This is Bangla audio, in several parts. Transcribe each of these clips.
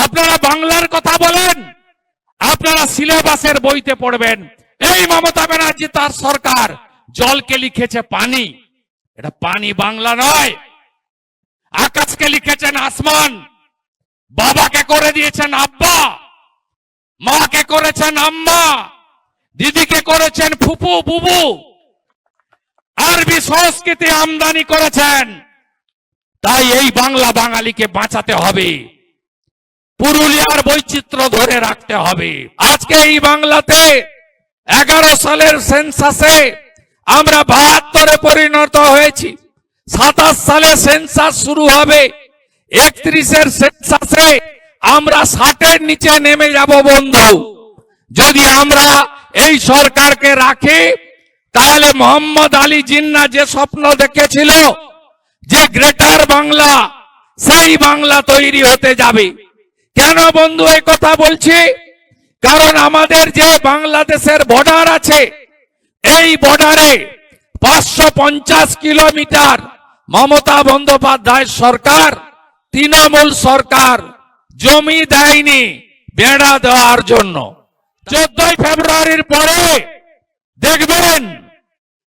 আপনারা বাংলার কথা বলেন, আপনারা সিলেবাসের বইতে পড়বেন এই মমতা ব্যানার্জি তার সরকার জলকে লিখেছে পানি, এটা পানি বাংলা নয়। আকাশকে লিখেছেন আসমান, বাবাকে করে দিয়েছেন আব্বা, মাকে করেছেন আম্মা, দিদিকে করেছেন ফুপু বুবু, আরবি সংস্কৃতি আমদানি করেছেন। তাই এই বাংলা বাঙালিকে বাঁচাতে হবে, পুরুলিয়ার বৈচিত্র্য ধরে রাখতে হবে। আজকে এই বাংলাতে 11 সালের সেন্সাসে আমরা 72-এ পরিণত হয়েছি। 27 সালে সেন্সাস শুরু হবে, 31-এর সেন্সাসে আমরা 60-এর নিচে নেমে যাব বন্ধু। যদি আমরা এই সরকারকে রাখি তাহলে মোহাম্মদ আলী জিন্না যে স্বপ্ন দেখেছিল যে গ্রেটার বাংলা, সেই বাংলা তৈরি হতে যাবে। কেন বন্ধু এই কথা বলছি? কারণ আমাদের যে বাংলাদেশের বর্ডার আছে, এই বর্ডারে 550 কিলোমিটার মমতা বন্দ্যোপাধ্যায় সরকার, তৃণমূল সরকার জমি দেয়নি বেড়া দেওয়ার জন্য। 14 ফেব্রুয়ারির পরে দেখবেন,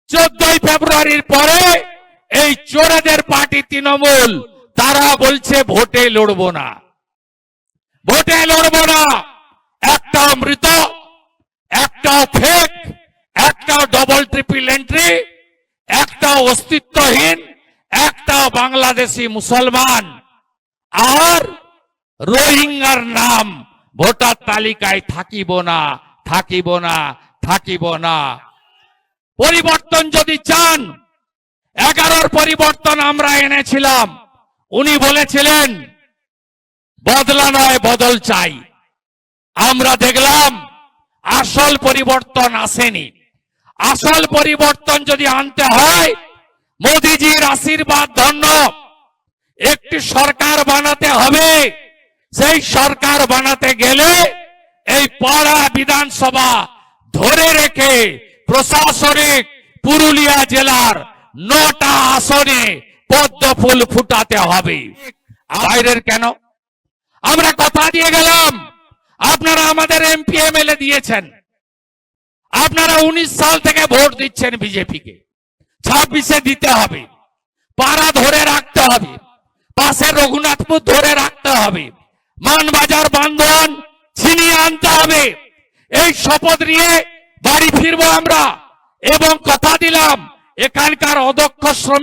14 ফেব্রুয়ারির পরে এই চোরেদের পার্টি তৃণমূল তারা বলছে ভোটে লড়বো না, ভোটে লড়বো না। একটাও মৃত, একটাও ফেক, একটাও ডবল ট্রিপল এন্ট্রি, একটাও অস্তিত্বহীন, একটাও বাংলাদেশি মুসলমান আর রোহিঙ্গার নাম ভোটার তালিকায় থাকিব না, থাকিব না, থাকিব না। পরিবর্তন যদি চান, 11-র পরিবর্তন আমরা এনেছিলাম। উনি বলেছিলেন বদলা নয় বদল চাই। আমরা দেখলাম আসল পরিবর্তন আসেনি। আসল পরিবর্তন যদি আনতে হয়, মোদিজির আশীর্বাদ ধন্য একটি সরকার বানাতে হবে। সেই সরকার বানাতে গেলে এই পাড়া বিধানসভা ধরে রেখে প্রশাসনিক পুরুলিয়া জেলার 9টা আসনে পদ্ম ফুল ফুটাতে হবে। বাইরের কেন? আমরা কথা দিয়ে গেলাম, আপনারা আমাদের এমপি এমএলএ দিয়েছেন, আপনারা 19 সাল থেকে ভোট দিচ্ছেন বিজেপিকে, 26-এ দিতে হবে। পাড়া ধরে রাখতে হবে, পাশের রঘুনাথপুর ধরে রাখতে হবে, মানবাজার বান্ধন ছিনিয়ে আনতে হবে। এই শপথ নিয়ে বাড়ি ফিরবো আমরা এবং কথা দিলাম এখানকার অদক্ষ শ্রমিক